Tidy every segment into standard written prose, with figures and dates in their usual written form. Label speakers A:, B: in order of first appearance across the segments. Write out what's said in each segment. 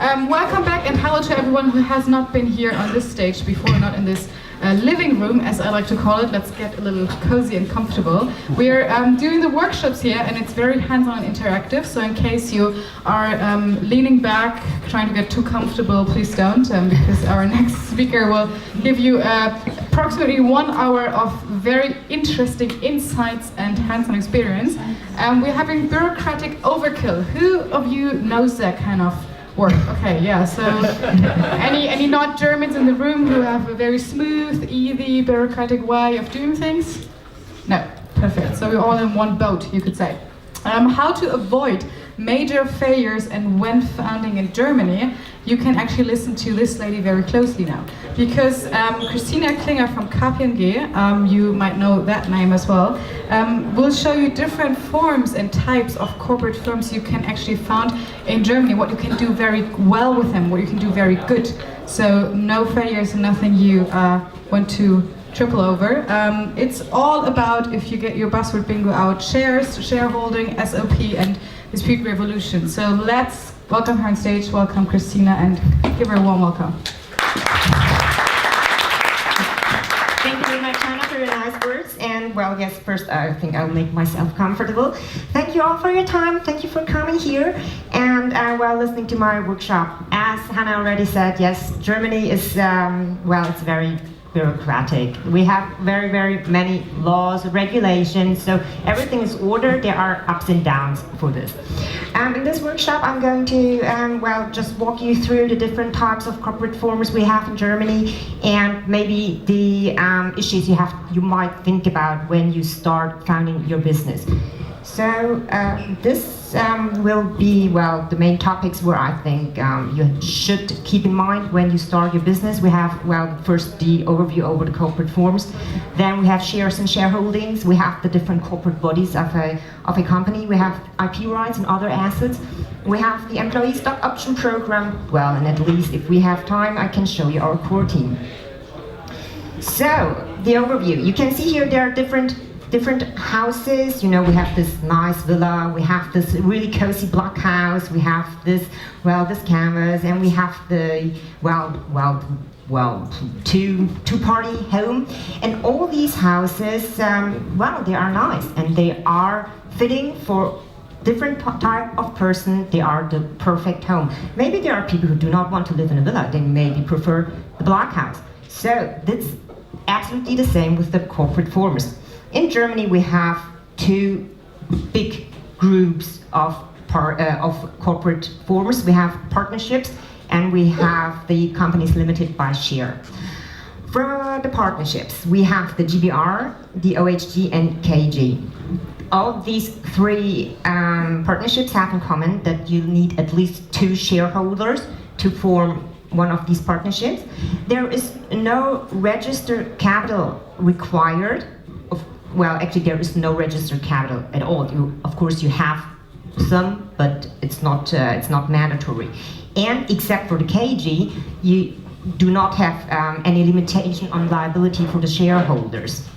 A: Welcome back and hello to everyone who has not been here on this stage before, not in this living room, as I like to call it. Let's get a little cozy and comfortable. We're doing the workshops here, and it's very hands-on and interactive, so in case you are leaning back, trying to get too comfortable, please don't, because our next speaker will give you approximately 1 hour of very interesting insights and hands-on experience. We're having bureaucratic overkill. Who of you knows that kind of work? Okay, yeah, so any not Germans in the room who have a very smooth, easy, bureaucratic way of doing things? No, perfect. So we're all in one boat, you could say. How to avoid major failures and when founding in Germany, you can actually listen to this lady very closely now. Because Christina Klinger from KPMG, you might know that name as well, will show you different forms and types of corporate firms you can actually found in Germany, what you can do very well with them, what you can do very good. So no failures and nothing you want to triple over. It's all about, if you get your buzzword bingo out, shares, shareholding, SOP, and dispute revolution. So let's welcome her on stage, welcome Christina, and give her a warm welcome.
B: Thank you very much, Hannah, for your nice words. And well, yes, first I think I'll make myself comfortable. Thank you all for your time. Thank you for coming here and while listening to my workshop. As Hannah already said, yes, Germany is, well, it's very bureaucratic. We have very, very many laws, regulations, so everything is ordered. There are ups and downs for this. In this workshop, I'm going to, well, just walk you through the different types of corporate forms we have in Germany, and maybe the issues you might think about when you start founding your business. So this will be, well, the main topics where I think you should keep in mind when you start your business. We have, well, first the overview over the corporate forms. Then we have shares and shareholdings. We have the different corporate bodies of a company. We have IP rights and other assets. We have the employee stock option program. Well, and at least if we have time, I can show you our core team. So the overview. You can see here there are different houses. You know, we have this nice villa, we have this really cozy block house, we have this, well, this canvas, and we have the, well, two-party home. And all these houses, well, they are nice, and they are fitting for different type of person. They are the perfect home. Maybe there are people who do not want to live in a villa, they maybe prefer the block house. So that's absolutely the same with the corporate forms. In Germany, we have 2 big groups of corporate forms. We have partnerships, and we have the companies limited by share. For the partnerships, we have the GBR, the OHG, and KG. All these 3 partnerships have in common that you need at least 2 shareholders to form one of these partnerships. There is no registered capital required. Well, actually, there is no registered capital at all. Of course, you have some, but it's not mandatory. And except for the KG, you do not have any limitation on liability for the shareholders.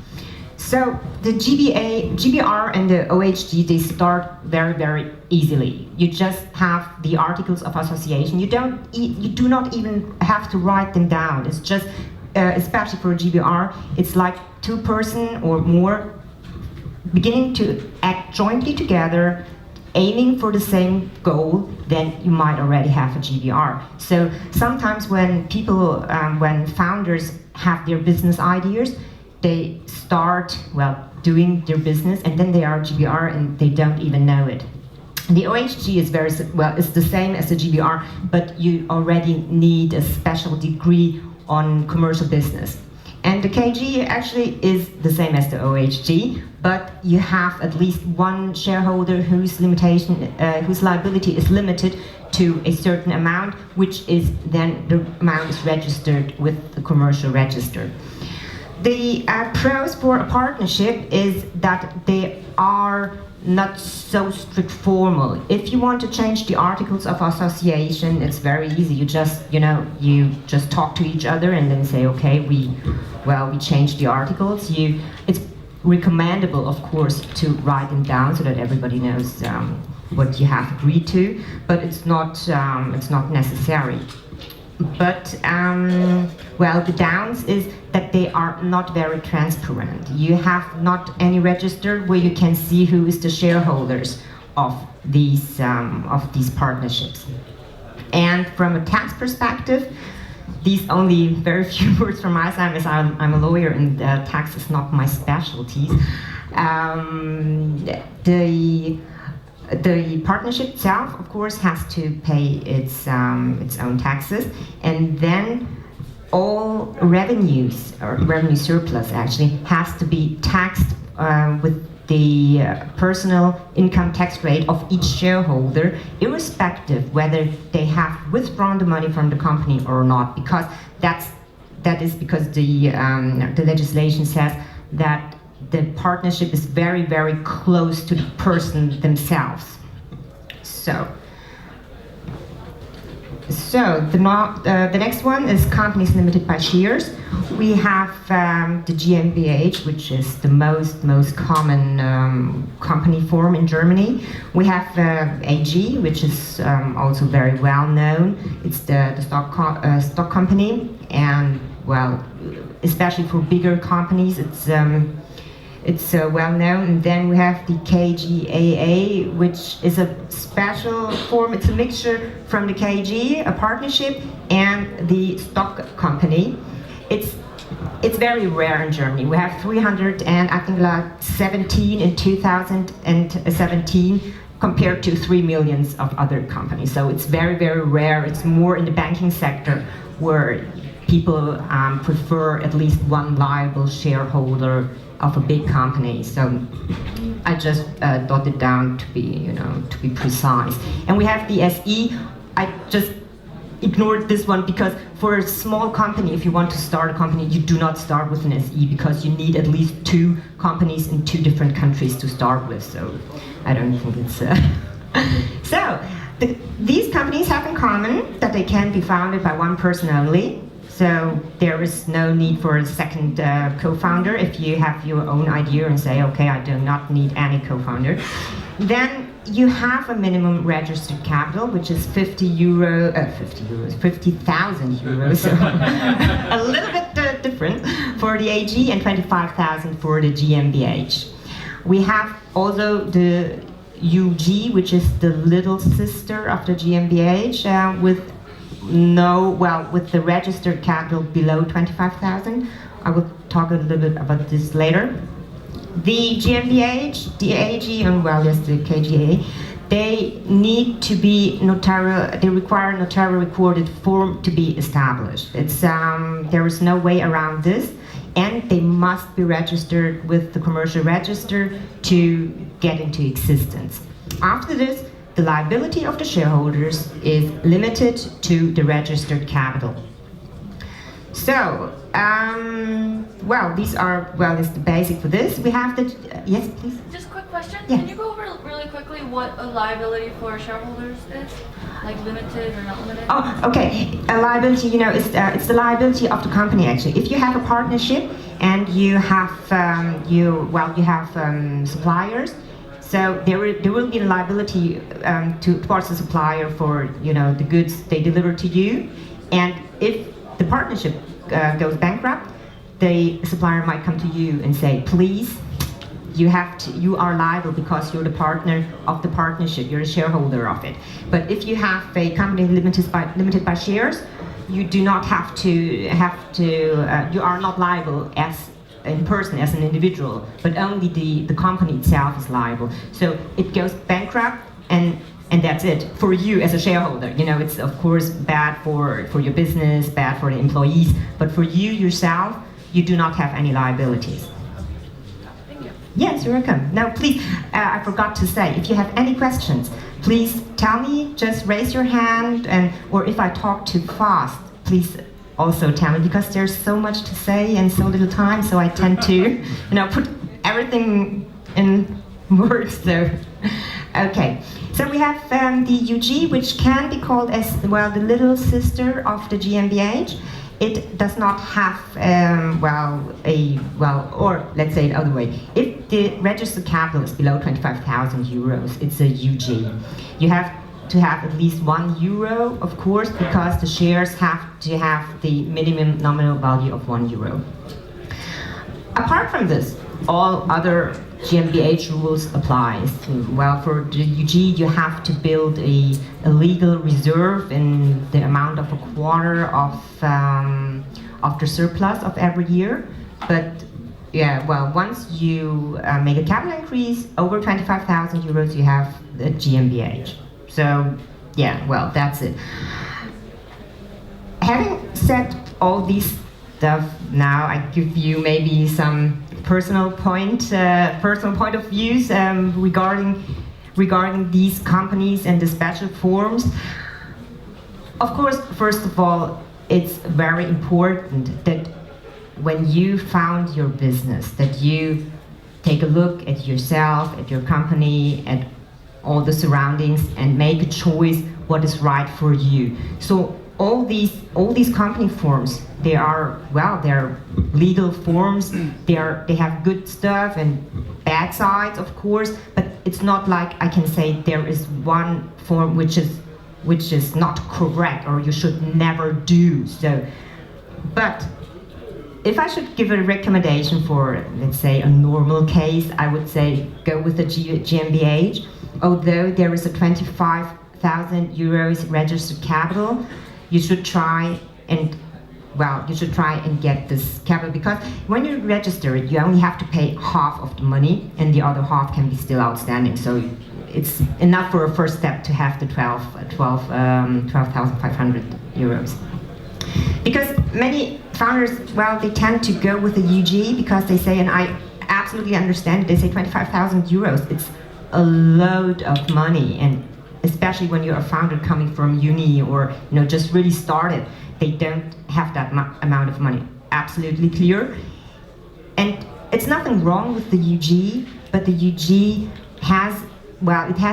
B: So the GBR and the OHG, they start very, very easily. You just have the articles of association. You do not even have to write them down. It's just, especially for a GBR, it's like 2 person or more beginning to act jointly together, aiming for the same goal, then you might already have a GBR. So sometimes when people, when founders have their business ideas, they start, well, doing their business, and then they are GBR and they don't even know it. The OHG is very, well, it's the same as the GBR, but you already need a special degree on commercial business. And the KG actually is the same as the OHG, but you have at least 1 shareholder whose liability is limited to a certain amount, which is then the amount is registered with the commercial register. The pros for a partnership is that they are not so strict formal. If you want to change the articles of association, it's very easy. You just, you just talk to each other and then say, okay, we change the articles. It's recommendable, of course, to write them down so that everybody knows what you have agreed to, but it's not necessary. But well, the downs is that they are not very transparent. You have not any register where you can see who is the shareholders of these partnerships. And from a tax perspective, these only very few words from my side, as I'm a lawyer and tax is not my specialty. The partnership itself, of course, has to pay its own taxes, and then all revenues, or revenue surplus actually, has to be taxed with the personal income tax rate of each shareholder, irrespective whether they have withdrawn the money from the company or not, because that is because the legislation says that the partnership is very, very close to the person themselves. So the next one is companies limited by shares. We have the GmbH, which is the most common company form in Germany. We have AG, which is also very well known. It's the stock company, and well, especially for bigger companies, it's well known. And then we have the KGaA, which is a special form. It's a mixture from the KG, a partnership, and the stock company. It's very rare in Germany. We have 317 in 2017 compared to 3 million of other companies. So it's very, very rare. It's more in the banking sector where people prefer at least one liable shareholder of a big company. So I just dotted down to be precise. And we have the SE. I just ignored this one because for a small company, if you want to start a company, you do not start with an SE because you need at least 2 companies in 2 different countries to start with. So I don't think it's so these companies have in common that they can be founded by one person only. So there is no need for a second co-founder if you have your own idea and say, okay, I do not need any co-founder. Then you have a minimum registered capital, which is 50,000 euros, so a little bit different for the AG, and 25,000 for the GmbH. We have also the UG, which is the little sister of the GmbH, with the registered capital below 25,000. I will talk a little bit about this later. The GmbH, the AG, and the KGA, they need to be they require a notarial recorded form to be established. There is no way around this, and they must be registered with the commercial register to get into existence. After this, the liability of the shareholders is limited to the registered capital. So, these are, is the basic for this. We have the, yes, please?
C: Just a quick question.
B: Yeah.
C: Can you go over really quickly what a liability for shareholders is? Like limited or not limited?
B: Oh, okay. A liability, it's the liability of the company actually. If you have a partnership and you have, suppliers, so there will be a liability towards the supplier for the goods they deliver to you, and if the partnership goes bankrupt, the supplier might come to you and say, please, you are liable because you're the partner of the partnership, you're a shareholder of it. But if you have a company limited by shares, you do not have to you are not liable as in person, as an individual, but only the company itself is liable. So it goes bankrupt, and that's it for you as a shareholder. It's of course bad for your business, bad for the employees, but for you yourself, you do not have any liabilities.
C: Thank you.
B: Yes, you're welcome. Now please, I forgot to say, if you have any questions, please tell me, just raise your hand, or if I talk too fast, please also tell me, because there's so much to say and so little time, so I tend to put everything in words. So okay, so we have the UG, which can be called as the little sister of the GmbH. It does not have or let's say it the other way. If the registered capital is below 25,000 euros, it's a UG. You have to have at least €1, of course, because the shares have to have the minimum nominal value of €1. Apart from this, all other GmbH rules applies. Well, for the UG, you have to build a legal reserve in the amount of a quarter of the surplus of every year. But yeah, well, once you make a capital increase over 25,000 euros, you have the GmbH. So yeah, well, that's it. Having said all these stuff, now I give you maybe some personal point of views regarding these companies and the special forms. Of course, first of all, it's very important that when you found your business, that you take a look at yourself, at your company, at all the surroundings, and make a choice what is right for you. So all these company forms, they're legal forms. They have good stuff and bad sides, of course. But it's not like I can say there is one form which is not correct or you should never do so. But if I should give a recommendation for, let's say, a normal case, I would say go with the GmbH. Although there is a 25,000 euros registered capital, you should try and get this capital, because when you register it, you only have to pay half of the money and the other half can be still outstanding. So it's enough for a first step to have the 12,500 euros. Because many founders, well, they tend to go with the UG because they say, and I absolutely understand it, they say 25,000 euros, it's a load of money, and especially when you're a founder coming from uni or just really started, they don't have that amount of money. Absolutely clear. And it's nothing wrong with the UG, but the UG has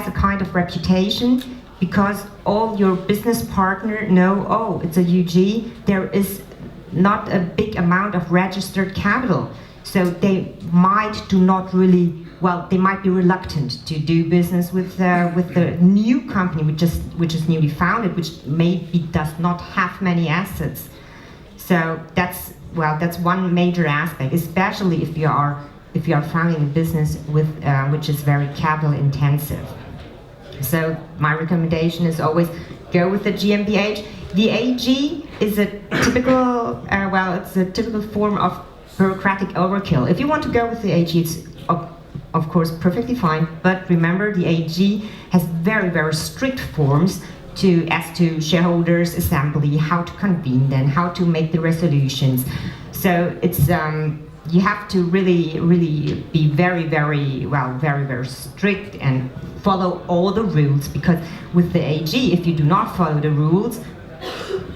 B: a kind of reputation because all your business partner know, oh, it's a UG, there is not a big amount of registered capital. So they might be reluctant to do business with the new company which is newly founded, which maybe does not have many assets. So that's one major aspect, especially if you are founding a business which is very capital intensive. So my recommendation is always go with the GmbH. The AG is a typical it's a typical form of bureaucratic overkill. If you want to go with the AG, it's of course perfectly fine, but remember the AG has very, very strict forms as to shareholders assembly, how to convene them, how to make the resolutions. So it's you have to really be very, very strict and follow all the rules, because with the AG, if you do not follow the rules,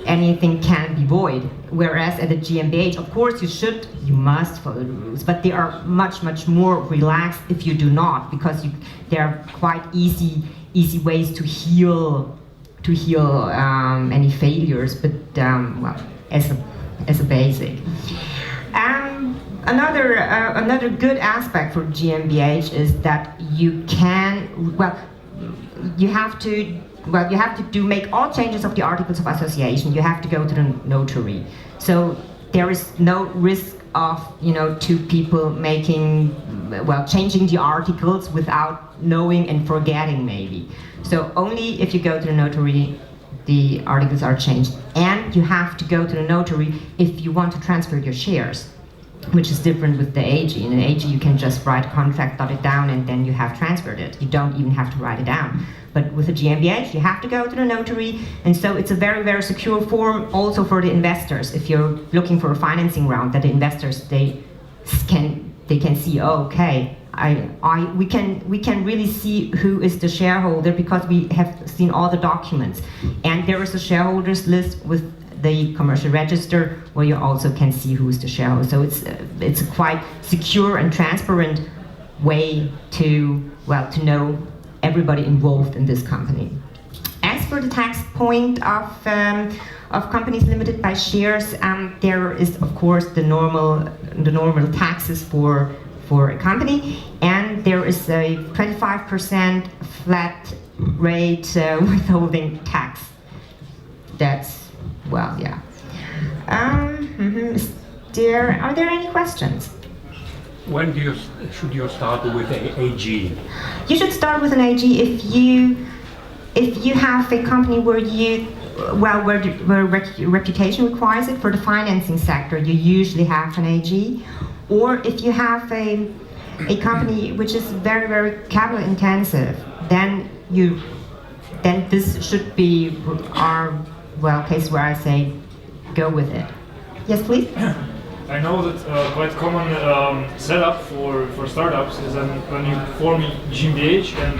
B: anything can be void. Whereas at the GmbH, of course, you must follow the rules, but they are much more relaxed if you do not, because there are quite easy ways to heal any failures. But as a basic. Another good aspect for GmbH is that you have to make all changes of the articles of association. You have to go to the notary. So there is no risk of two people changing the articles without knowing and forgetting maybe. So only if you go to the notary, the articles are changed. And you have to go to the notary if you want to transfer your shares, which is different with the AG. In an AG, you can just write a contract, dot it down, and then you have transferred it. You don't even have to write it down. But with a GmbH, you have to go to the notary, and so it's a very, very secure form also for the investors. If you're looking for a financing round, that the investors they can see, oh, okay, we can really see who is the shareholder because we have seen all the documents, and there is a shareholders list with the commercial register where you also can see who is the shareholder. So it's a quite secure and transparent way to know everybody involved in this company. As for the tax point of companies limited by shares, there is of course the normal taxes for for a company, and there is a 25% flat rate withholding tax. That's, well, yeah. Are there any questions?
D: When should you start with a AG?
B: You should start with an AG if you have a company where reputation requires it. For the financing sector, you usually have an AG. Or if you have a company which is very, very capital intensive, then this should be our case where I say go with it. Yes, please.
E: I know that quite common setup for startups is when you form GmbH and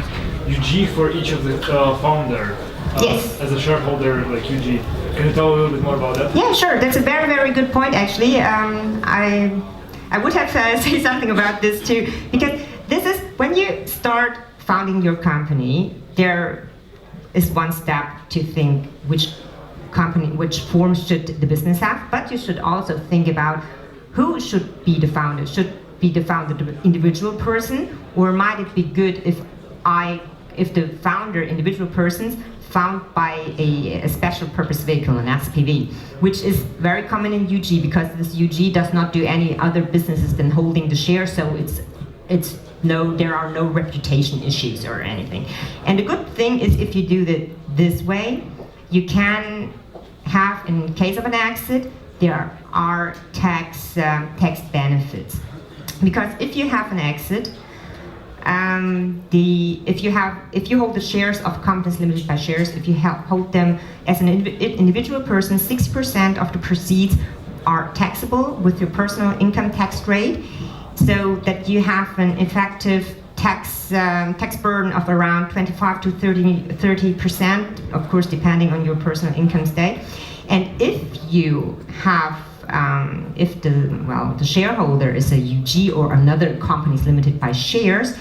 E: UG for each of the founder.
B: Yes.
E: As a shareholder like UG. Can you tell a little bit more about that?
B: Yeah, sure. That's a very, very good point, actually. I would have say something about this too, because this is when you start founding your company, there is one step to think which form should the business have, but you should also think about who should be the founder. Should be the founder the individual person, or might it be good if the founder individual persons found by a special purpose vehicle, an SPV, which is very common in UG because this UG does not do any other businesses than holding the shares, so there are no reputation issues or anything. And the good thing is if you do it this way, you can have, in case of an exit, there are tax benefits. Because if you have an exit, if you hold the shares of companies limited by shares, if you hold them as an individual person, 60% of the proceeds are taxable with your personal income tax rate, so that you have an effective tax burden of around 25 to 30%, of course, depending on your personal income state. And if you have if the shareholder is a UG or another company is limited by shares,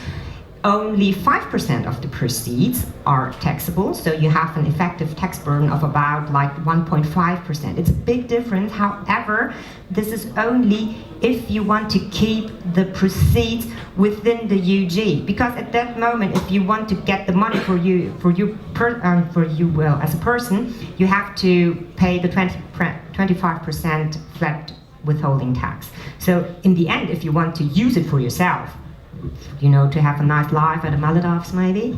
B: only 5% of the proceeds are taxable, so you have an effective tax burden of about like 1.5%. It's a big difference. However, this is only if you want to keep the proceeds within the UG, because at that moment, if you want to get the money for you as a person, you have to pay the 25% flat withholding tax. So in the end, if you want to use it for yourself, to have a nice life at the Maldives maybe,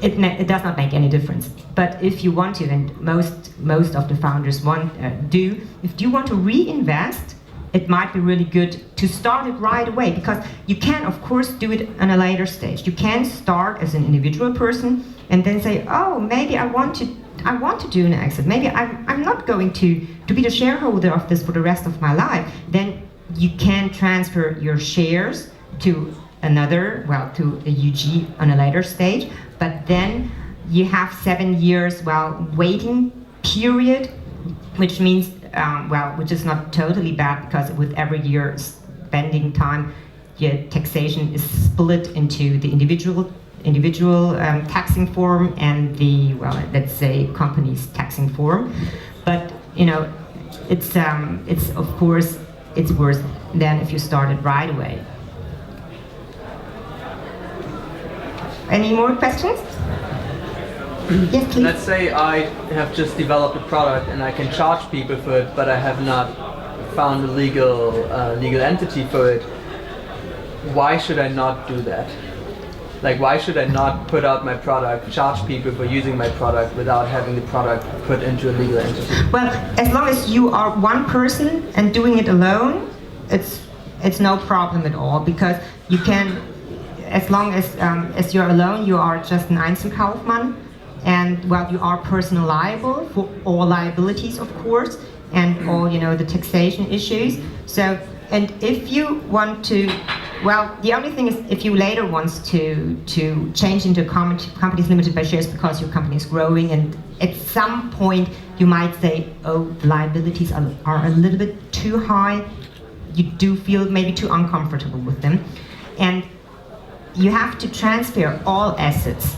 B: it does not make any difference. But if you want to, and most of the founders if you want to reinvest, it might be really good to start it right away, because you can of course do it on a later stage. You can start as an individual person and then say, oh, maybe I want to do an exit. Maybe I'm not going to be the shareholder of this for the rest of my life. Then you can transfer your shares to a UG on a later stage, but then you have 7 years waiting period, which means which is not totally bad, because with every year spending time, your taxation is split into the individual taxing form and the let's say company's taxing form. But it's of course it's worse than if you started right away. Any more questions? Yes, please.
F: Let's say I have just developed a product and I can charge people for it, but I have not found a legal entity for it. Why should I not do that? Like, why should I not put out my product, charge people for using my product without having the product put into a legal entity?
B: Well, as long as you are one person and doing it alone, it's no problem at all, because you can, as long as you're alone, you are just an Einzelkaufmann, and you are personally liable for all liabilities, of course, and all the taxation issues. So, and if you want to, the only thing is if you later want to change into companies limited by shares because your company is growing, and at some point you might say, oh, the liabilities are a little bit too high. You do feel maybe too uncomfortable with them, and you have to transfer all assets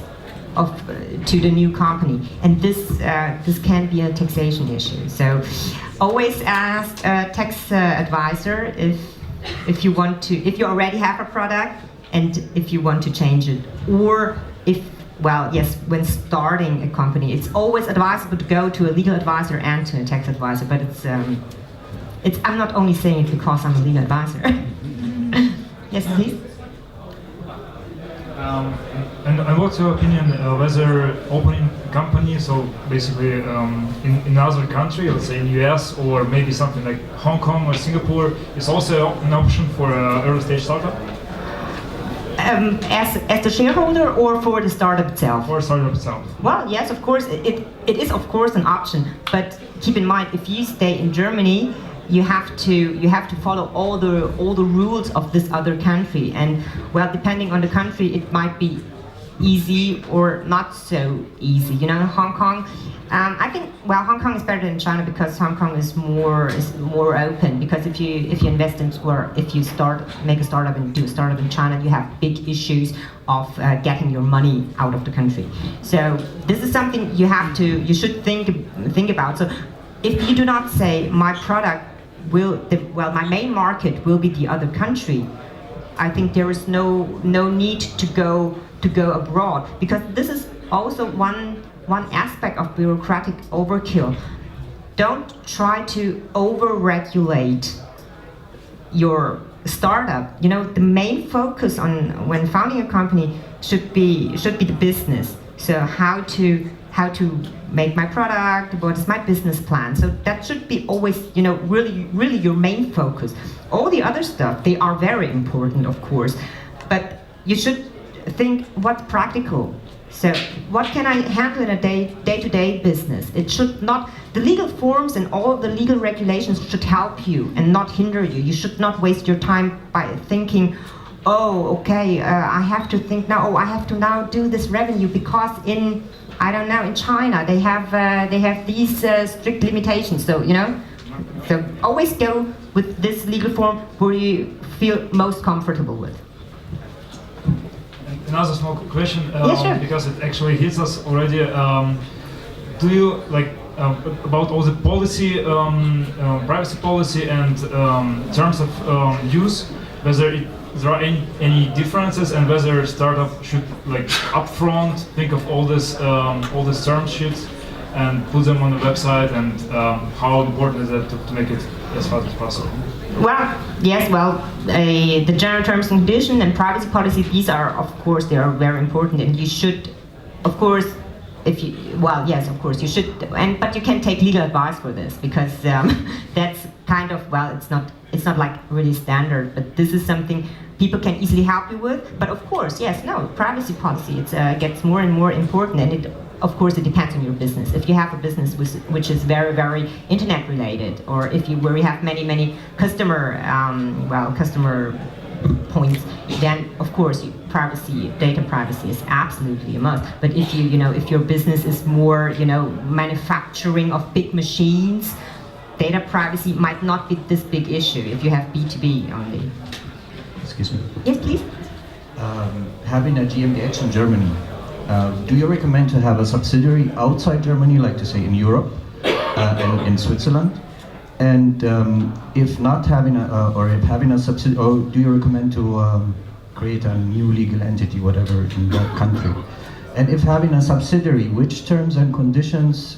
B: to the new company, and this can be a taxation issue. So always ask a tax advisor if you already have a product, and if you want to change it, or when starting a company, it's always advisable to go to a legal advisor and to a tax advisor. But I'm not only saying it because I'm a legal advisor. Yes, please.
E: And what's your opinion whether opening a company, so basically in another country, let's say in US or maybe something like Hong Kong or Singapore, is also an option for an early stage startup?
B: As the shareholder or for the startup itself?
E: For startup itself.
B: Well, yes, of course, it is of course an option, but keep in mind, if you stay in Germany, you have to follow all the rules of this other country, and well, depending on the country, it might be easy or not so easy. You know, Hong Kong, I think Hong Kong is better than China because Hong Kong is more open. Because if you invest in, or if you make a startup and do a startup in China, you have big issues of getting your money out of the country. So this is something you should think about. So if you do not say my product my main market will be the other country, I think there is no need to go abroad, because this is also one aspect of bureaucratic overkill. Don't try to over-regulate your startup. You know, the main focus when founding a company should be the business. So how to make my product, what is my business plan. So that should be always, really your main focus. All the other stuff, they are very important, of course, but you should think what's practical. So what can I handle in a day-to-day business? It should not, the legal forms and all the legal regulations should help you and not hinder you. You should not waste your time by thinking, oh, okay, I have to think now, I have to now do this revenue because in China they have these strict limitations. So so always go with this legal form where you feel most comfortable with.
E: Another small question,
B: yeah, sure.
E: Because it actually hits us already. Do you about all the policy, privacy policy and terms of use, whether there are any differences, and whether a startup should upfront think of all this term sheets and put them on the website, and how important is that to make it as fast as possible?
B: Well, yes, the general terms and conditions and privacy policy, these are, of course, they are very important, and you should, of course, yes, of course, you should, but you can take legal advice for this, because that's kind of, it's not like really standard, but this is something people can easily help you with. But of course, privacy policy, it gets more and more important, and of course, it depends on your business. If you have a business which is very, very internet related, or where you have many customer points, then of course data privacy is absolutely a must. But if if your business is more manufacturing of big machines, data privacy might not be this big issue if you have B2B only.
G: Excuse me.
B: Yes, please.
G: Having a GmbH in Germany, do you recommend to have a subsidiary outside Germany, like to say in Europe and in Switzerland? And if not having if having a subsidiary, or do you recommend to create a new legal entity, whatever, in that country? And if having a subsidiary, which terms and conditions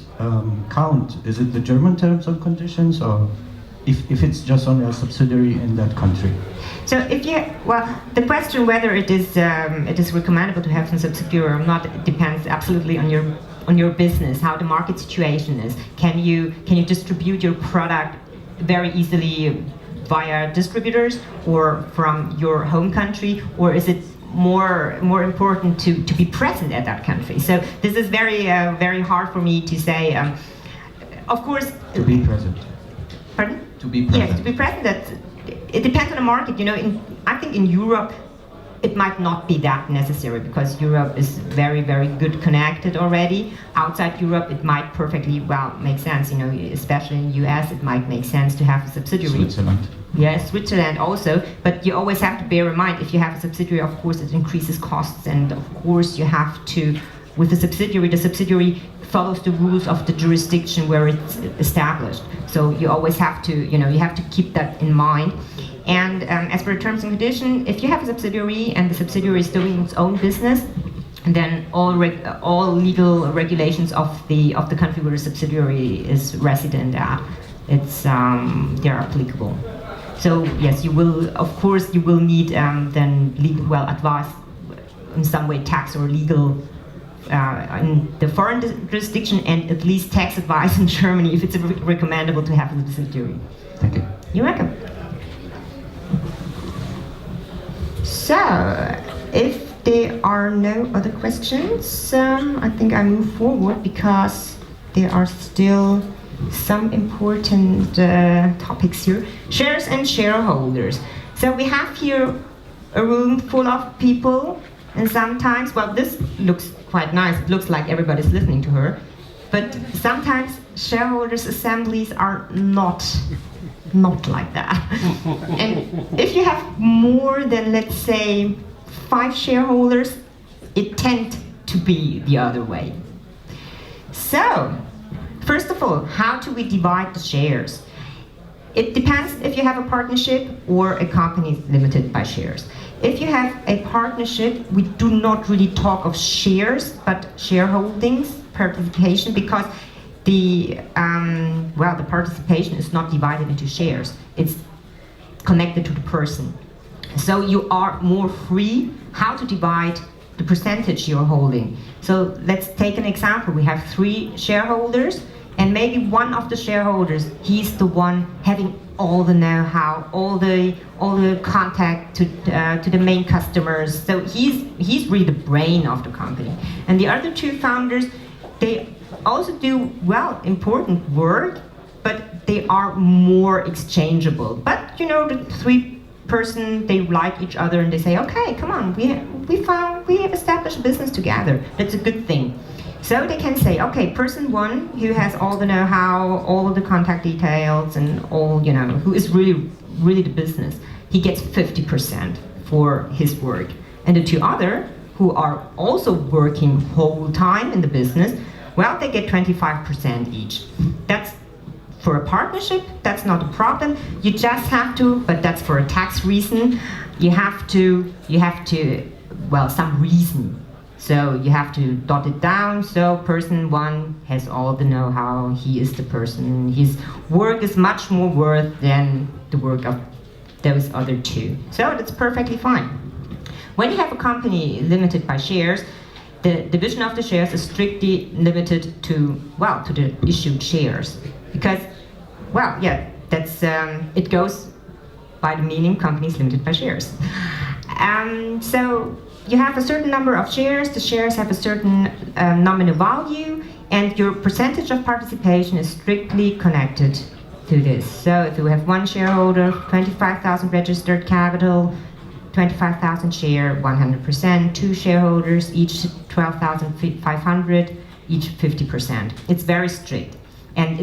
G: count? Is it the German terms and conditions, or if it's just only a subsidiary in that country?
B: So the question whether it is recommendable to have some subsidiary or not, it depends absolutely on your business, how the market situation is. Can you distribute your product very easily via distributors or from your home country, or is it more important to be present at that country? So this is very hard for me to say. Of course,
G: to be present.
B: Pardon?
G: To be present.
B: Yes, to be present. It depends on the market. I think in Europe, it might not be that necessary, because Europe is very, very good connected already. Outside Europe, it might perfectly make sense. Especially in the US, it might make sense to have a subsidiary.
G: Switzerland.
B: Yes, Switzerland also. But you always have to bear in mind, if you have a subsidiary, of course, it increases costs, and of course, you have to, with the subsidiary follows the rules of the jurisdiction where it's established. So you always have to, you have to keep that in mind. And as for the terms and conditions, if you have a subsidiary and the subsidiary is doing its own business, then all legal regulations of the country where the subsidiary is resident at, they're applicable. So yes, you will, of course, you will need then legal, advice in some way, tax or legal in the foreign jurisdiction, and at least tax advice in Germany if it's recommendable to have a subsidiary.
G: Thank you.
B: You're welcome. So, if there are no other questions, I think I move forward because there are still some important topics here. Shares and shareholders. So we have here a room full of people, and sometimes, well, this looks quite nice. It looks like everybody's listening to her, but sometimes shareholders' assemblies are not like that. And if you have more than, let's say, 5 shareholders, it tends to be the other way. So, first of all, how do we divide the shares? It depends if you have a partnership or a company limited by shares. If you have a partnership, we do not really talk of shares, but shareholdings, participation, because the participation is not divided into shares. It's connected to the person. So you are more free how to divide the percentage you're holding. So let's take an example. We have 3 shareholders, and maybe one of the shareholders, he's the one having all the know-how, all the contact to the main customers. So he's really the brain of the company. And the other 2 founders, they also do important work, but they are more exchangeable. But the 3 person, they like each other and they say, okay, come on, we have established a business together. That's a good thing. So they can say, okay, person 1 who has all the know-how, all of the contact details, and all, who is really the business, he gets 50% for his work. And the 2 other who are also working whole time in the business, they get 25% each. That's for a partnership, that's not a problem. You just have to, but that's for a tax reason, you have to, some reason. So you have to dot it down. So person 1 has all the know-how, he is the person, his work is much more worth than the work of those other 2. So that's perfectly fine. When you have a company limited by shares, the division of the shares is strictly limited to the issued shares. Because, that's it goes by the meaning companies limited by shares. So you have a certain number of shares, the shares have a certain nominal value, and your percentage of participation is strictly connected to this. So if you have 1 shareholder, 25,000 registered capital, 25,000 share, 100%, 2 shareholders, each 12,500, each 50%. It's very strict. And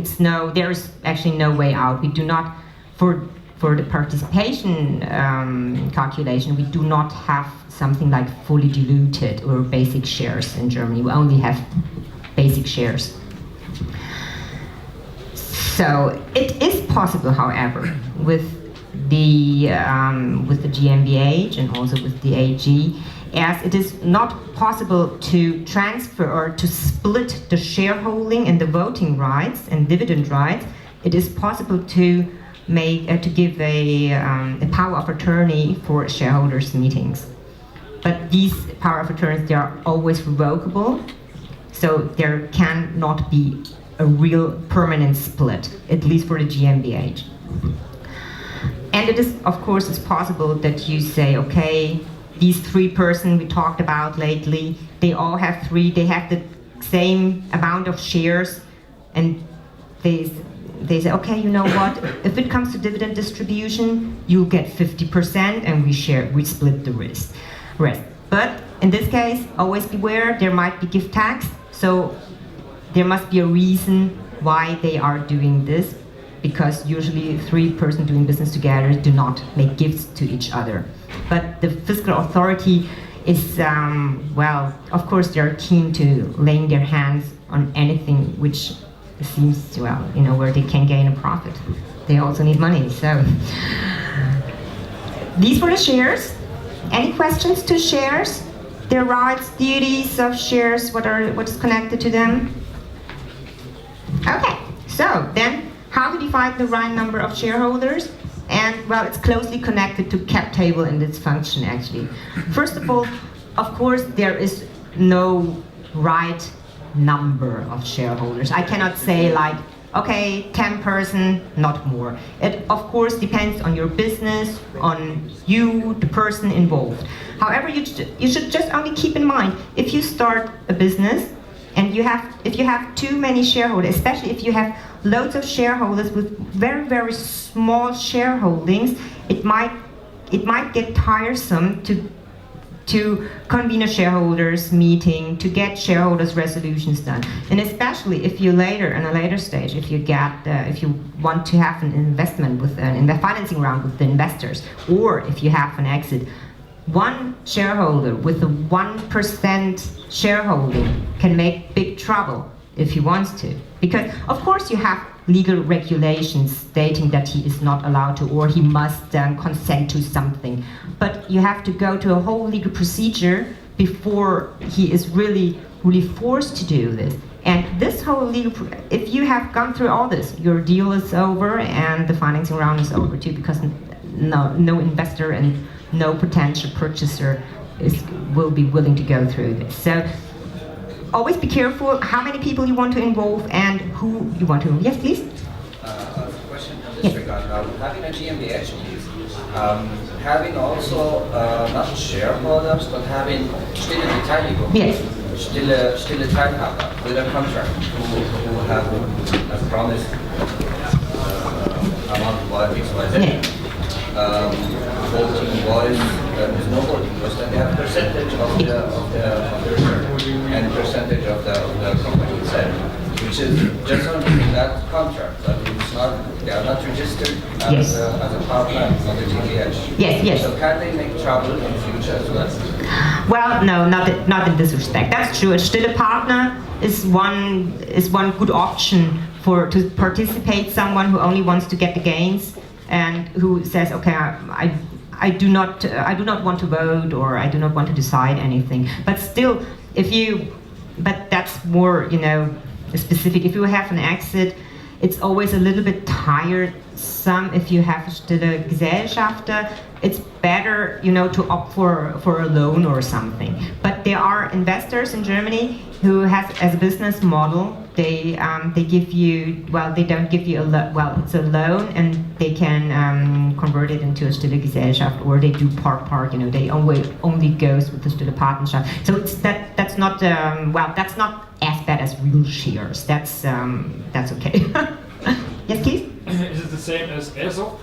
B: there is actually no way out. We do not, for the participation calculation, we do not have something like fully diluted or basic shares in Germany. We only have basic shares. So it is possible, however, with the GmbH and also with the AG, as it is not possible to transfer or to split the shareholding and the voting rights and dividend rights. It is possible to give a power of attorney for shareholders' meetings. But these power of attorneys, they are always revocable, so there cannot be a real permanent split, at least for the GmbH. And it is, of course, it's possible that you say, okay, these 3 persons we talked about lately, they all have they have the same amount of shares, and they say, okay, you know what, if it comes to dividend distribution, you get 50% and we split the rest. But in this case, always beware, there might be gift tax, so there must be a reason why they are doing this, because usually 3 persons doing business together do not make gifts to each other. But the fiscal authority is, of course, they're keen to laying their hands on anything which seems, where they can gain a profit. They also need money, so. these were the shares. Any questions to shares? Their rights, duties of shares, what is connected to them? Okay, so then how to define the right number of shareholders? And well, it's closely connected to cap table and its function actually. First of all, of course, there is no right number of shareholders. I cannot say like, okay, 10 person, not more. It of course depends on your business, on you, the person involved. However, you should just only keep in mind, if you start a business and if you have too many shareholders, especially if you have loads of shareholders with very, very small shareholdings, it might get tiresome to convene a shareholders meeting, to get shareholders resolutions done. And especially if you later, in a later stage, if you want to have an investment in the financing round with the investors, or if you have an exit, one shareholder with a 1% shareholding can make big trouble if he wants to. Because of course you have legal regulations stating that he is not allowed to, or he must consent to something. But you have to go to a whole legal procedure before he is really forced to do this. And this whole legal, if you have gone through all this, your deal is over and the financing round is over too, because no investor and no potential purchaser will be willing to go through this. So always be careful how many people you want to involve and who you want to involve. Yes, please?
H: Question in this regard. Having a GmbH, please. Having also not shareholders, but having stille Beteiligung.
B: Yes.
H: Stille Teilhaber with a contract who have as promised amount of XYZ.
B: Yeah.
H: Voting voice, there's no voting voice, then they have percentage of the return and percentage of the company itself, which is just only in that contract, but it's not, they are not registered as a partner on the GmbH.
B: Yes.
H: So can they make trouble in future as well?
B: Well, no, not in this respect. That's true. A stille partner is one good option to participate. Someone who only wants to get the gains and who says, okay, I do not want to vote, or I do not want to decide anything. But still, but that's more, specific. If you have an exit, it's always a little bit tiresome. If you have stille Gesellschafter, it's better, to opt for a loan or something. But there are investors in Germany who has, as a business model, they give you, they don't give you it's a loan, and they can convert it into a stille Gesellschaft, or they do part, they only goes with the stille Partnerschaft. So that's not that's not as bad as real shares. That's okay. Yes, please.
E: Is it the same as ESOP?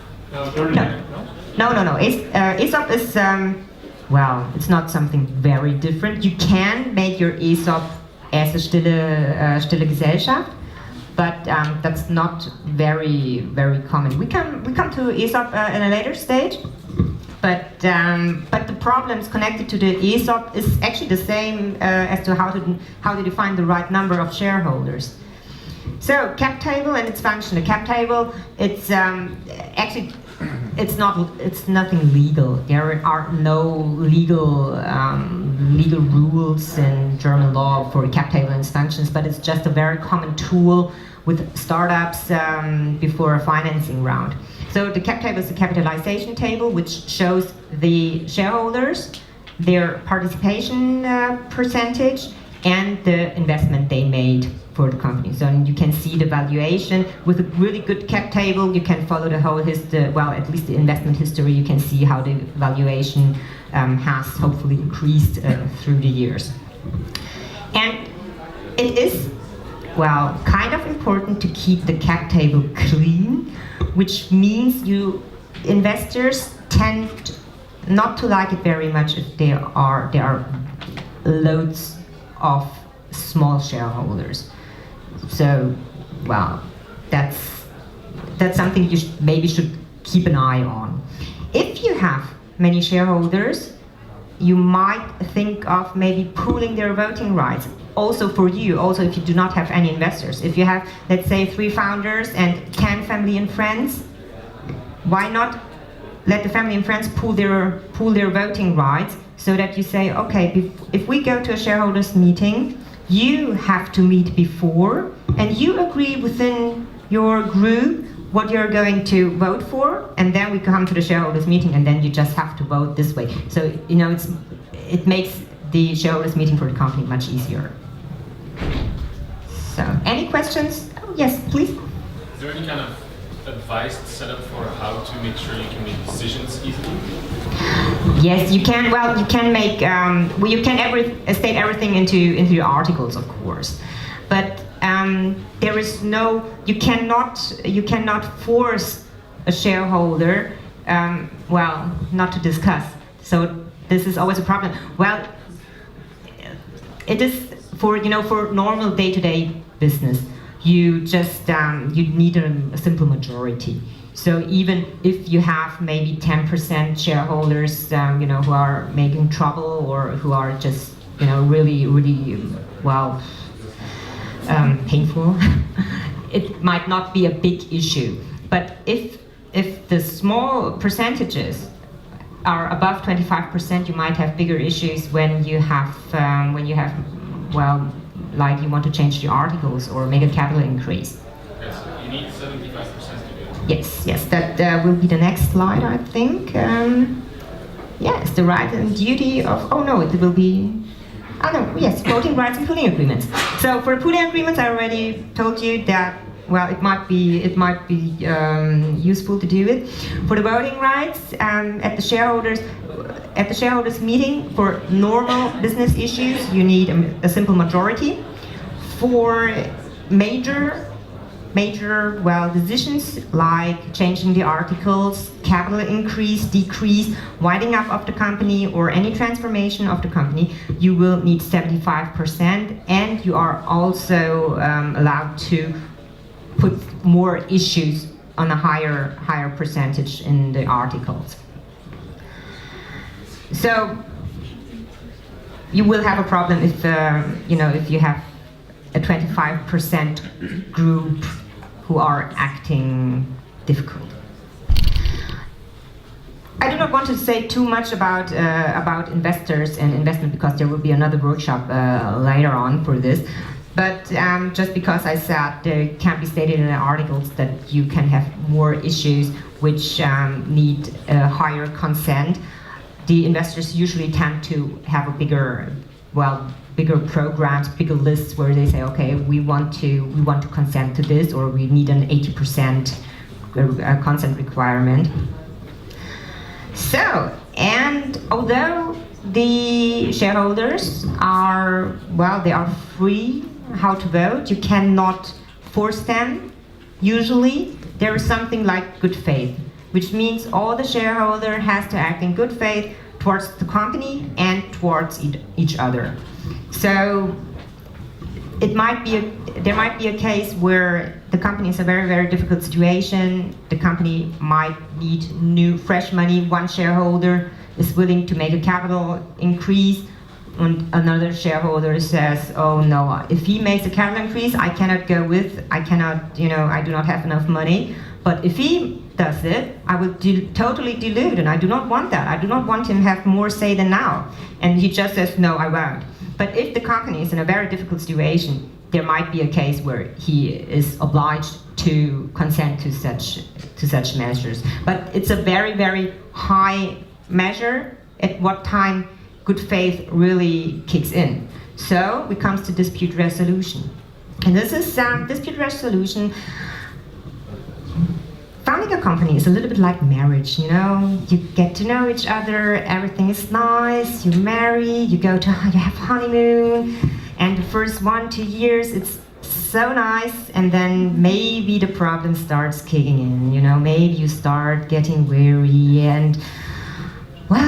B: No. ESOP is it's not something very different. You can make your ESOP as a stille Gesellschaft, but that's not very, very common. We come to ESOP in a later stage, but the problems connected to the ESOP is actually the same as to how to define the right number of shareholders. So cap table and its function. The cap table, it's actually it's nothing legal. There are no legal rules in German law for cap table and its functions, but it's just a very common tool with startups before a financing round. So the cap table is a capitalization table which shows the shareholders, their participation percentage, and the investment they made for the company. So you can see the valuation with a really good cap table. You can follow the whole at least the investment history. You can see how the valuation has hopefully increased through the years. And it is, kind of important to keep the cap table clean, which means investors tend not to like it very much if there are loads of small shareholders. So, that's something you maybe should keep an eye on. If you have many shareholders, you might think of maybe pooling their voting rights. Also for you, also if you do not have any investors. If you have, let's say, 3 founders and 10 family and friends, why not let the family and friends pool their voting rights, so that you say, okay, if we go to a shareholders meeting, you have to meet before, and you agree within your group what you're going to vote for, and then we come to the shareholders meeting, and then you just have to vote this way. So, you know, it makes the shareholders meeting for the company much easier. So, any questions? Oh, yes, please.
I: Is there any kind of advice set up for how to make sure you can make decisions easily?
B: Yes, you can. Well, you can make. You can state everything into your articles, of course, but there is no. You cannot force a shareholder. Not to discuss. So this is always a problem. Well, it is for normal day-to-day business. You just you need a simple majority. So even if you have maybe 10% shareholders, who are making trouble or who are just, really painful, it might not be a big issue. But if the small percentages are above 25%, you might have bigger issues when you have like you want to change the articles or make a capital increase.
I: Okay, so you need 75% to do it.
B: Yes, that will be the next slide, I think. Yes, the right and duty of, voting rights and pooling agreements. So for pooling agreements, I already told you that, it might be useful to do it. For the voting rights, at the shareholders meeting, for normal business issues, you need a simple majority. For major decisions like changing the articles, capital increase, decrease, winding up of the company, or any transformation of the company, you will need 75%, and you are also allowed to put more issues on a higher percentage in the articles. So you will have a problem if you have a 25% group who are acting difficult. I do not want to say too much about investors and investment, because there will be another workshop later on for this. But just because I said there can be stated in the articles that you can have more issues which need higher consent, the investors usually tend to have a bigger programs, bigger lists where they say, okay, we want to consent to this, or we need an 80% consent requirement. So, and although the shareholders are free how to vote, you cannot force them. Usually there is something like good faith, which means all the shareholder has to act in good faith towards the company and towards each other. So there might be a case where the company is in a very, very difficult situation. The company might need fresh money. One shareholder is willing to make a capital increase, and another shareholder says, oh no, if he makes a capital increase, I cannot go with, I do not have enough money. But if he does it, I will totally dilute, and I do not want that. I do not want him to have more say than now. And he just says, no, I won't. But if the company is in a very difficult situation, there might be a case where he is obliged to consent to such measures. But it's a very, very high measure at what time good faith really kicks in. So it comes to dispute resolution. And this is dispute resolution. Founding a company is a little bit like marriage, you get to know each other, everything is nice, you marry, you have honeymoon, and the first 1-2 years it's so nice, and then maybe the problem starts kicking in, maybe you start getting weary, and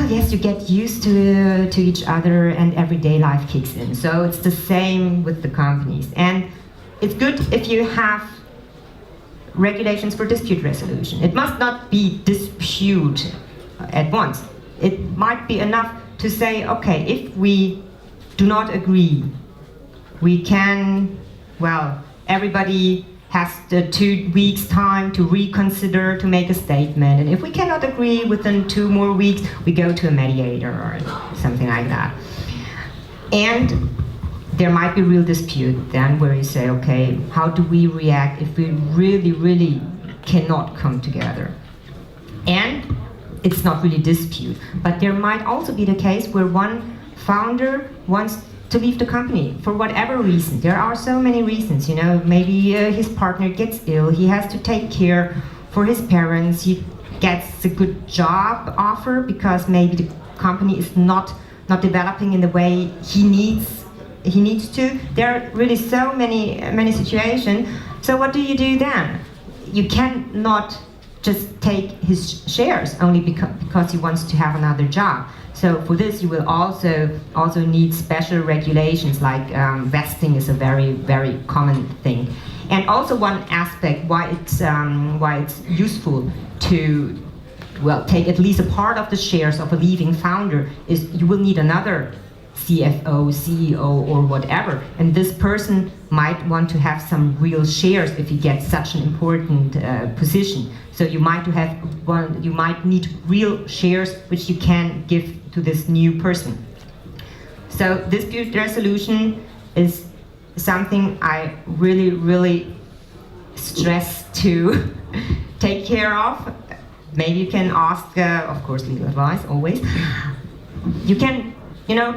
B: yes, you get used to each other, and everyday life kicks in. So it's the same with the companies, and it's good if you have regulations for dispute resolution. It must not be dispute at once. It might be enough to say, okay, if we do not agree, we can, everybody has the 2 weeks time to reconsider, to make a statement. And if we cannot agree within 2 more weeks, we go to a mediator or something like that. And there might be real dispute then where you say, okay, how do we react if we really, really cannot come together? And it's not really dispute, but there might also be the case where one founder wants to leave the company for whatever reason. There are so many reasons, you know, maybe his partner gets ill, he has to take care for his parents, he gets a good job offer because maybe the company is not developing in the way he needs to. There are really so many situations. So what do you do then? You cannot just take his shares only because he wants to have another job. So for this, you will also need special regulations, like vesting is a very common thing. And also one aspect why it's useful to take at least a part of the shares of a leaving founder is you will need another CFO, CEO, or whatever, and this person might want to have some real shares if he gets such an important position. So you might need real shares which you can give to this new person. So dispute resolution is something I really stress to take care of. Maybe you can ask, of course, legal advice always. You can,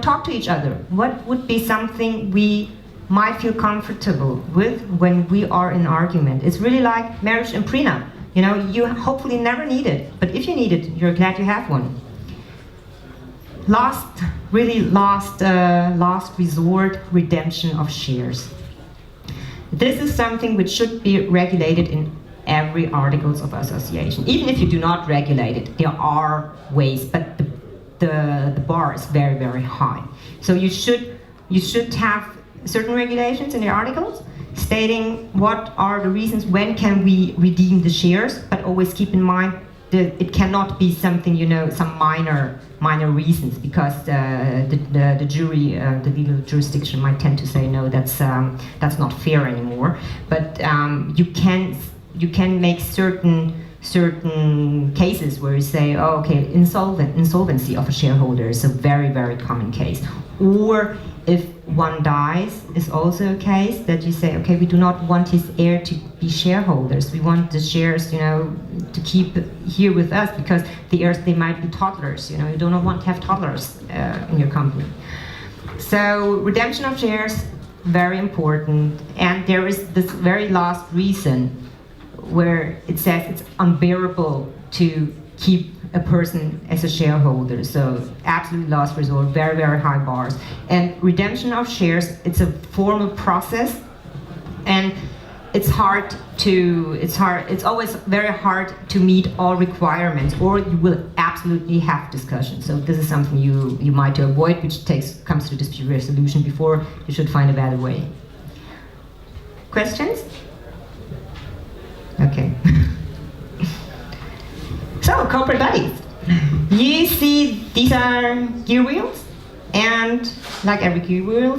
B: talk to each other. What would be something we might feel comfortable with when we are in argument? It's really like marriage and prenup. You hopefully never need it, but if you need it, you're glad you have one. Last resort, redemption of shares. This is something which should be regulated in every articles of association. Even if you do not regulate it, there are ways, but the bar is very high. So you should have certain regulations in the articles stating what are the reasons, when can we redeem the shares, but always keep in mind that it cannot be something, some minor reasons, because the jury, the legal jurisdiction might tend to say, no, that's not fair anymore. But you can make certain cases where you say, oh, okay, insolvency of a shareholder is a very common case. Or if one dies, is also a case that you say, okay, we do not want his heir to be shareholders. We want the shares, to keep here with us, because the heirs, they might be toddlers. You do not want to have toddlers in your company. So redemption of shares, very important. And there is this very last reason where it says it's unbearable to keep a person as a shareholder. So absolute last resort, very high bars. And redemption of shares, it's a formal process, and it's always very hard to meet all requirements, or you will absolutely have discussion. So this is something you might avoid, which comes to dispute resolution before you should find a better way. Questions? Okay. So, corporate bodies. You see, these are gear wheels, and like every gear wheel,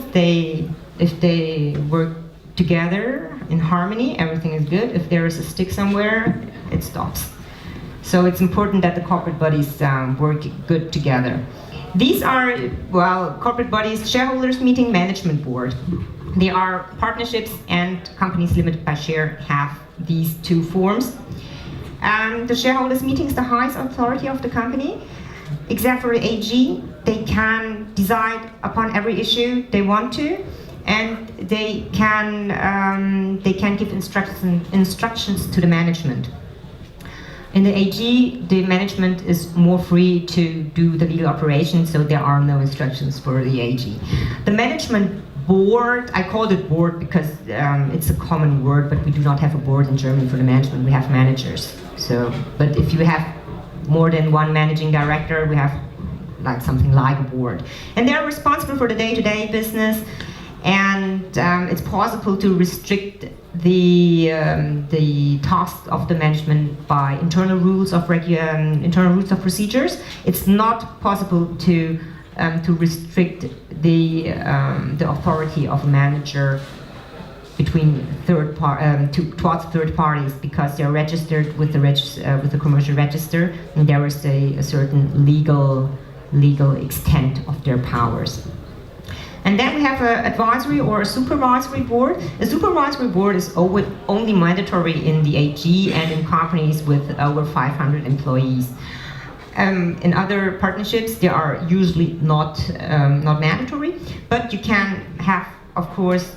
B: if they work together in harmony, everything is good. If there is a stick somewhere, it stops. So it's important that the corporate bodies work good together. These are, corporate bodies, shareholders meeting, management board. They are partnerships, and companies limited by share have these two forms. The shareholders meeting is the highest authority of the company. Except for the AG, they can decide upon every issue they want to, and they can give instructions to the management. In the AG, the management is more free to do the legal operations, so there are no instructions for the AG. The management board, I called it board because it's a common word, but we do not have a board in Germany for the management. We have managers. So, but if you have more than one managing director, we have something like a board, and they're responsible for the day-to-day business. And it's possible to restrict the tasks of the management by internal rules of procedures. It's not possible to restrict the authority of a manager between towards third parties, because they're registered with the commercial register, and there is a certain legal extent of their powers. And then we have an advisory or a supervisory board. A supervisory board is only mandatory in the AG and in companies with over 500 employees. In other partnerships, they are usually not mandatory, but you can of course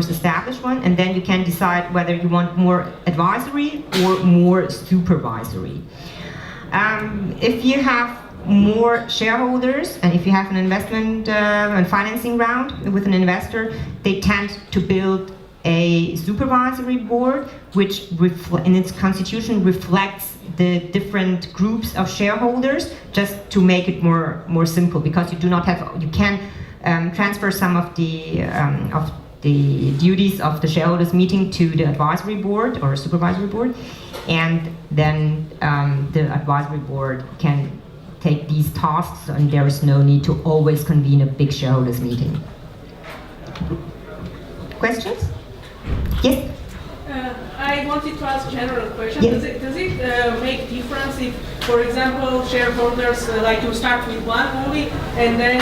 B: establish one, and then you can decide whether you want more advisory or more supervisory. If you have more shareholders, and if you have an investment and financing round with an investor, they tend to build a supervisory board, which in its constitution reflects the different groups of shareholders, just to make it more simple, because you can transfer some of the duties of the shareholders meeting to the advisory board or supervisory board, and then the advisory board can take these tasks, and there is no need to always convene a big shareholders meeting. Questions? Yes?
J: I wanted to ask a general question.
B: Yes.
J: Does it make difference if, for example, shareholders like to start with one only and then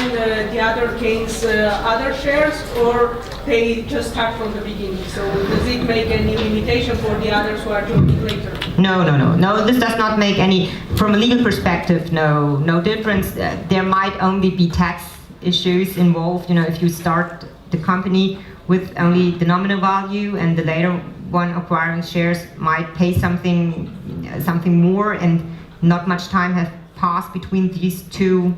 J: the other gains other shares, or they just start from the beginning? So does it make any limitation for the others who are joining later?
B: No, this does not make any, from a legal perspective, no difference. There might only be tax issues involved, if you start the company with only the nominal value, and the later one acquiring shares might pay something more, and not much time has passed between these two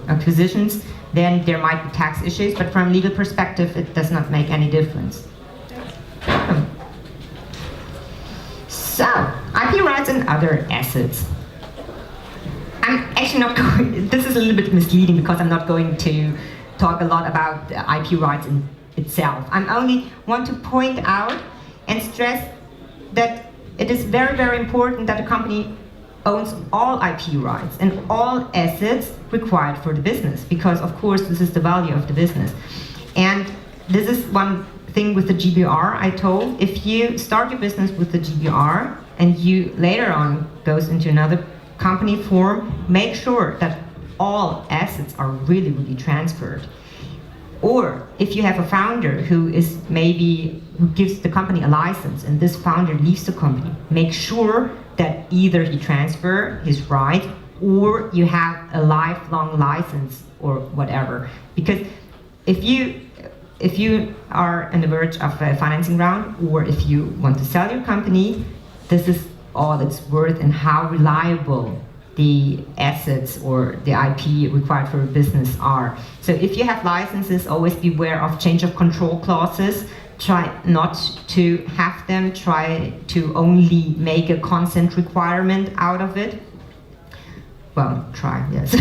B: acquisitions, then there might be tax issues, but from a legal perspective it does not make any difference. So, IP rights and other assets. I'm actually not going, this is a little bit misleading, because I'm not going to talk a lot about IP rights in itself. I only want to point out and stress that it is very, very important that a company owns all IP rights and all assets required for the business, because of course this is the value of the business. And this is one thing with the GBR I told. If you start your business with the GBR and you later on goes into another company form, make sure that all assets are really, really transferred. Or if you have a founder who gives the company a license, and this founder leaves the company, make sure that either he transfer his right, or you have a lifelong license or whatever. Because if you are on the verge of a financing round, or if you want to sell your company, this is all it's worth, and how reliable the assets or the IP required for a business are. So if you have licenses, always beware of change of control clauses. Try not to have them. Try to only make a consent requirement out of it. Well, try, yes.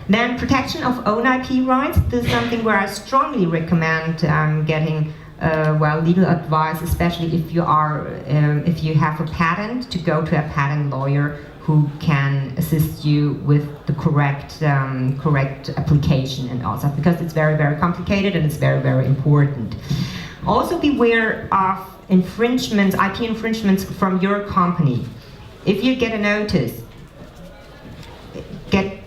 B: Then protection of own IP rights. This is something where I strongly recommend getting legal advice, especially if you have a patent, to go to a patent lawyer who can assist you with the correct application and all that, because it's very, very complicated and it's very, very important. Also beware of infringements, IP infringements from your company. If you get a notice, get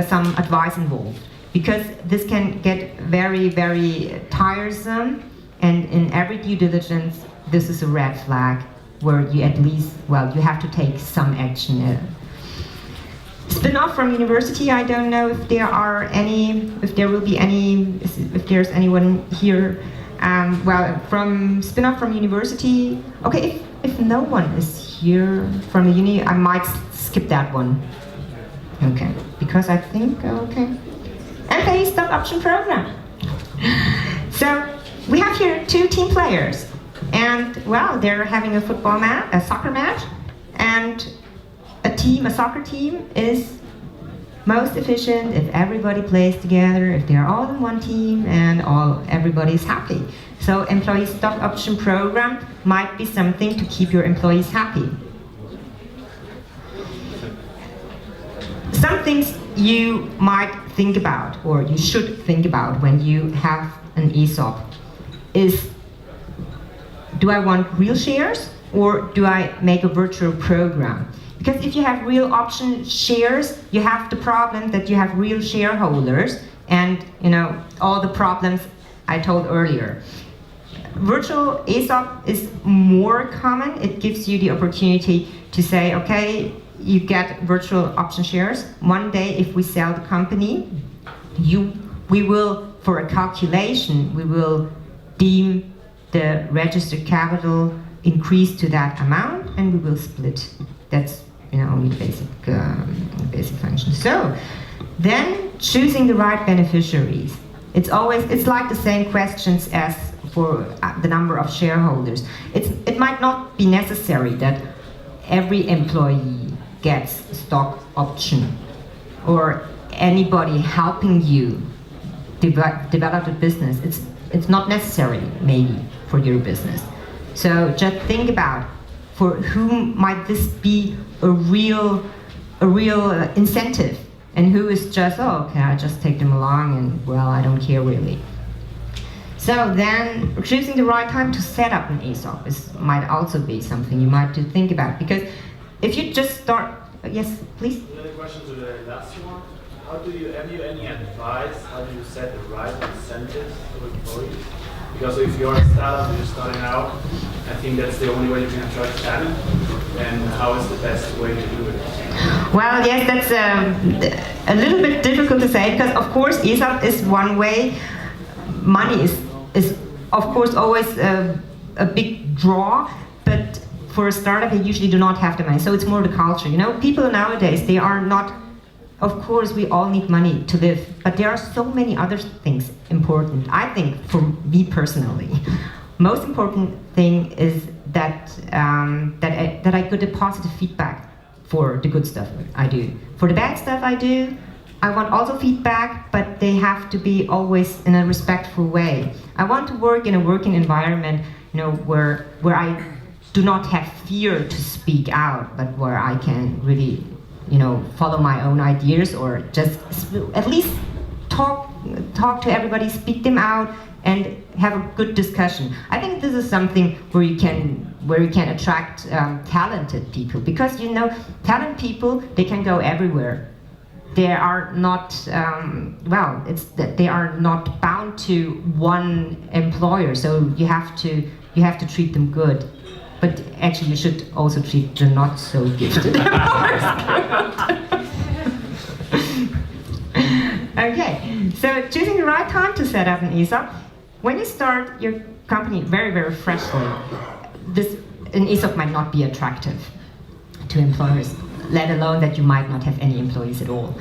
B: some advice involved, because this can get very, very tiresome, and in every due diligence this is a red flag where you at least, you have to take some action. Spin-off from university, I don't know if there's anyone here. From spin-off from university, okay, if no one is here from the uni, I might skip that one. Okay, because I think, okay. Employee stock option program. So, we have here 2 team players, and they're having a soccer match, and a soccer team is most efficient if everybody plays together, if they're all in one team and everybody's happy. So employee stock option program might be something to keep your employees happy. Some things you might think about, or you should think about when you have an ESOP is, do I want real shares or do I make a virtual program? Because if you have real option shares, you have the problem that you have real shareholders and all the problems I told earlier. Virtual ESOP is more common. It gives you the opportunity to say, okay, you get virtual option shares. One day, if we sell the company, we will, for a calculation, we will deem the registered capital increase to that amount, and we will split. That's only basic function. So then choosing the right beneficiaries. It's like the same questions as for the number of shareholders. It might not be necessary that every employee gets stock option or anybody helping you develop the business. It's not necessary maybe for your business. So just think about for whom might this be a real incentive, and who is just, oh, okay, I just take them along and well, I don't care really. So then choosing the right time to set up an ESOP might also be something you might to think about, because if you just start, yes, please.
K: Another question to the last one. Have you any advice? How do you set the right incentives to employees? Because if you're a startup, you're starting out, I think that's the only way you can attract talent. And how is the best way to do it?
B: Well, yes, that's a little bit difficult to say, because of course ESOP is one way. Money is of course always a big draw, but for a startup they usually do not have the money. So it's more the culture. People nowadays, they are not. Of course, we all need money to live, but there are so many other things important. I think, for me personally, most important thing is that I get a positive feedback for the good stuff I do. For the bad stuff I do, I want also feedback, but they have to be always in a respectful way. I want to work in a working environment, where I do not have fear to speak out, but where I can really follow my own ideas, or just at least talk to everybody, speak them out, and have a good discussion. I think this is something where you can attract talented people, because talented people, they can go everywhere. They are not they are not bound to one employer. So you have to treat them good. But actually, you should also treat the not so gifted employers. Okay, so choosing the right time to set up an ESOP. When you start your company very, very freshly, an ESOP might not be attractive to employers, let alone that you might not have any employees at all.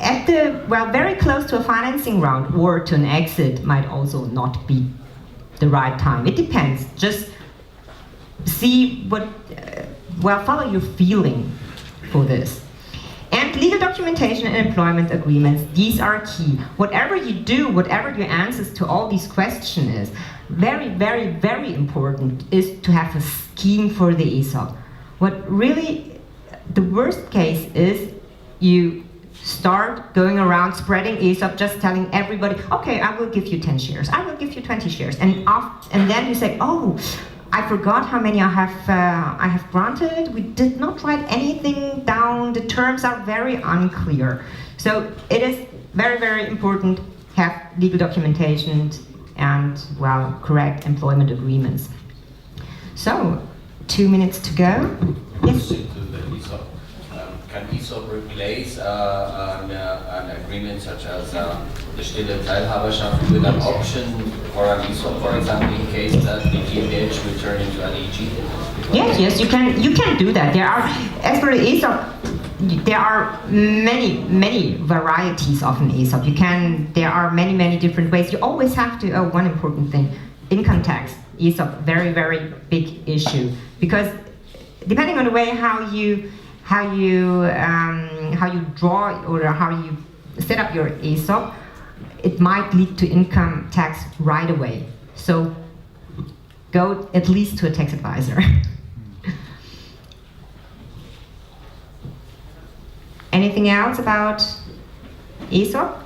B: Very close to a financing round or to an exit might also not be the right time. It depends. Just see follow your feeling for this. And legal documentation and employment agreements, these are key. Whatever you do, whatever your answers to all these questions is, very, very, very important is to have a scheme for the ESOP. What really, the worst case is you start going around spreading ESOP, just telling everybody, okay, I will give you 10 shares, I will give you 20 shares, and then you say, oh, I forgot how many I have granted. We did not write anything down. The terms are very unclear. So it is very, very important to have legal documentation and correct employment agreements. So 2 minutes to go. Yes.
H: Can ESOP replace an agreement such as the stille Teilhaberschaft with an option for an ESOP, for example, in case that the GmbH will turn into an EG?
B: Yes, you can do that. As for the ESOP, there are many varieties of an ESOP. There are many different ways. You always have to. Oh, one important thing: income tax. ESOP, very, very big issue, because depending on the way how you draw or how you set up your ESOP, it might lead to income tax right away. So go at least to a tax advisor. Anything Anything else about ESOP?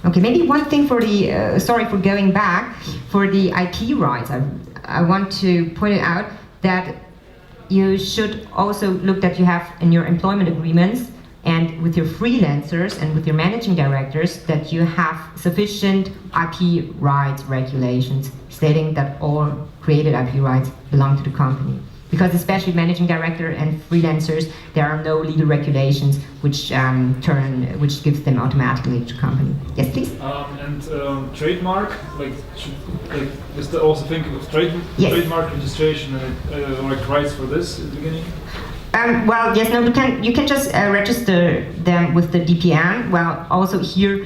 B: Okay, maybe one thing for the, sorry for going back, for the IP rights, I want to point it out that you should also look that you have in your employment agreements and with your freelancers and with your managing directors that you have sufficient IP rights regulations stating that all created IP rights belong to the company. Because especially managing director and freelancers, there are no legal regulations which which gives them automatically to the company. Yes, please.
E: Trademark, is there also think of trademark registration and like rights for this at the beginning?
B: Well, yes, no, you can just register them with the DPN. Well, also here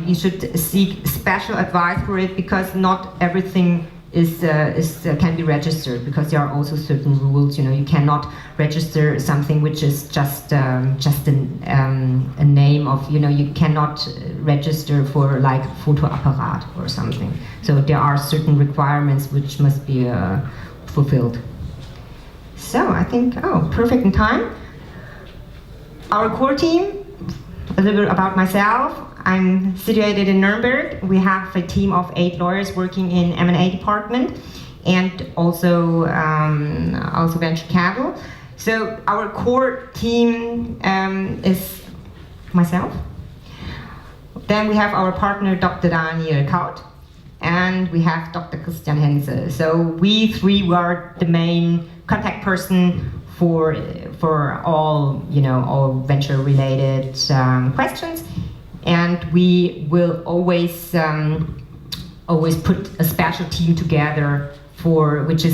B: you should seek special advice for it because not everything can be registered because there are also certain rules. You know, you cannot register something which is just a name of. You know, you cannot register for like Fotoapparat or something. So there are certain requirements which must be fulfilled. So I think perfect in time. Our core team. A little bit about myself. I'm situated in Nuremberg. We have a team of 8 lawyers working in M&A department and also venture capital. So our core team is myself. Then we have our partner Dr. Daniel Kaut and we have Dr. Christian Hense. So we 3 were the main contact person for all venture related questions. And we will always put a special team together which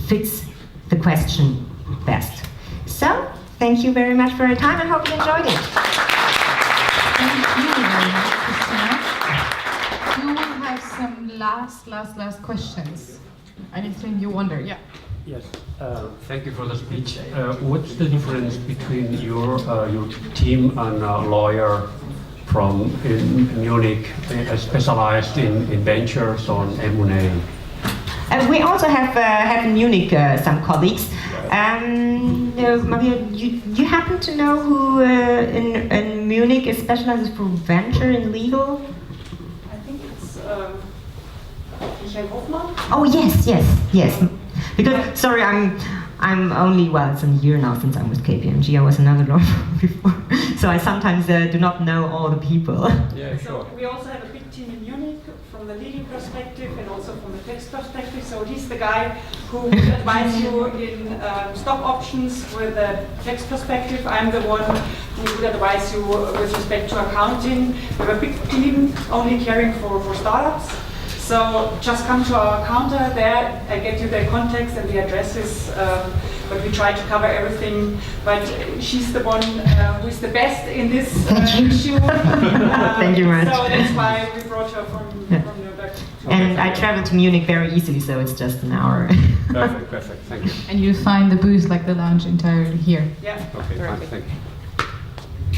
B: fits the question best. So thank you very much for your time. I hope you enjoyed it.
A: Thank you very much, Christina. Do we have some last questions? Anything you wonder? Yeah.
D: Yes, thank you for the speech. What's the difference between your team and a lawyer from in Munich, specialized in ventures on M&A?
B: We also have in Munich some colleagues. Maria, you happen to know who in Munich is specialized for venture in legal?
J: I think it's Michael Hoffmann.
B: Oh yes. Because sorry, I'm only it's a year now since I'm with KPMG. I was another lawyer before, so I sometimes do not know all the people.
D: Yeah, sure.
J: So we also have a big team in Munich from the legal perspective and also from the tax perspective. So he's the guy who would advise you in stock options with a tax perspective. I'm the one who would advise you with respect to accounting. We have a big team only caring for startups. So just come to our counter there, I get you the contacts and the addresses, but we try to cover everything. But she's the one who is the best in this issue.
B: Thank you very much.
J: So that's why we brought her from Nuremberg.
B: And I travel to Munich very easily, so it's just an hour.
D: Perfect, thank you.
A: And you find the booth, like the lounge, entirely here.
J: Yeah.
D: Okay, fine, thank you.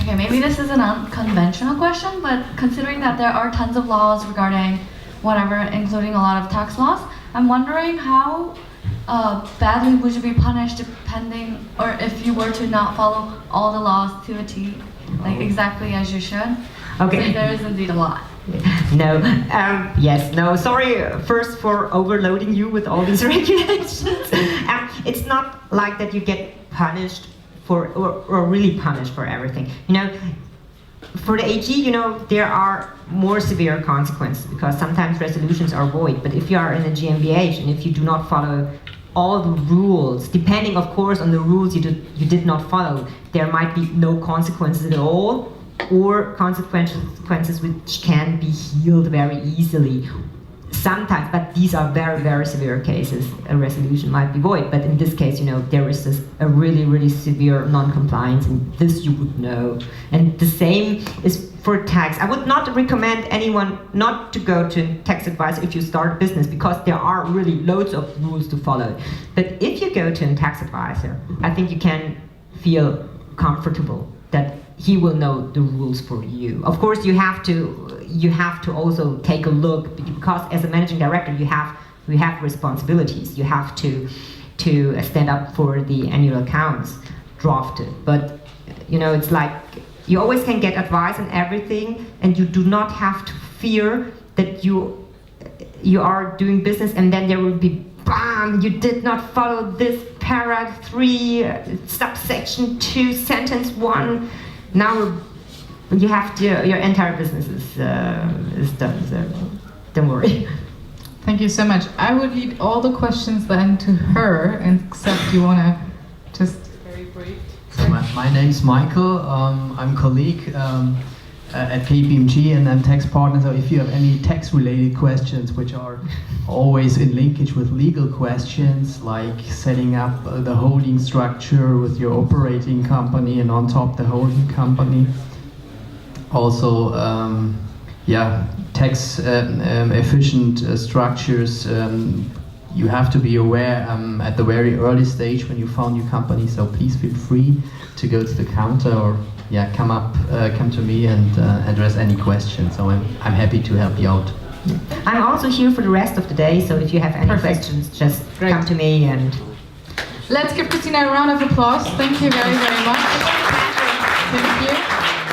C: Okay, maybe this is an unconventional question, but considering that there are tons of laws regarding whatever, including a lot of tax laws, I'm wondering how badly would you be punished depending, or if you were to not follow all the laws to a T, like exactly as you should?
B: Okay.
C: So there is indeed a lot.
B: No, no, sorry first for overloading you with all these regulations. It's not like that you get punished for, or really punished for everything. You know, for the AG, there are more severe consequences because sometimes resolutions are void. But if you are in a GmbH and if you do not follow all the rules, depending of course on the rules you did not follow, there might be no consequences at all, or consequences which can be healed very easily. Sometimes, but these are very, very severe cases, a resolution might be void. But in this case, there is a really, really severe non-compliance, and this you would know. And the same is for tax. I would not recommend anyone not to go to a tax advisor if you start a business, because there are really loads of rules to follow. But if you go to a tax advisor, I think you can feel comfortable that he will know the rules for you. Of course, you have to also take a look, because as a managing director, you have responsibilities. You have to stand up for the annual accounts drafted. But you know, it's like you always can get advice on everything, and you do not have to fear that you are doing business and then there will be bam, you did not follow this paragraph 3 subsection 2 sentence 1. Now you have to, your entire business is done, so don't worry.
A: Thank you so much. I would lead all the questions then to her, and except you want to just very brief.
L: So my name's Michael. I'm a colleague at KPMG, and I'm tax partner. So if you have any tax-related questions, which are always in linkage with legal questions, like setting up the holding structure with your operating company and on top the holding company. Also, tax efficient structures. You have to be aware at the very early stage when you found your company. So please feel free to go to the counter or come to me and address any questions. So I'm happy to help you out.
B: I'm also here for the rest of the day. So if you have any questions, just come to me and.
A: Let's give Christina a round of applause. Thank you very, very much. Thank you.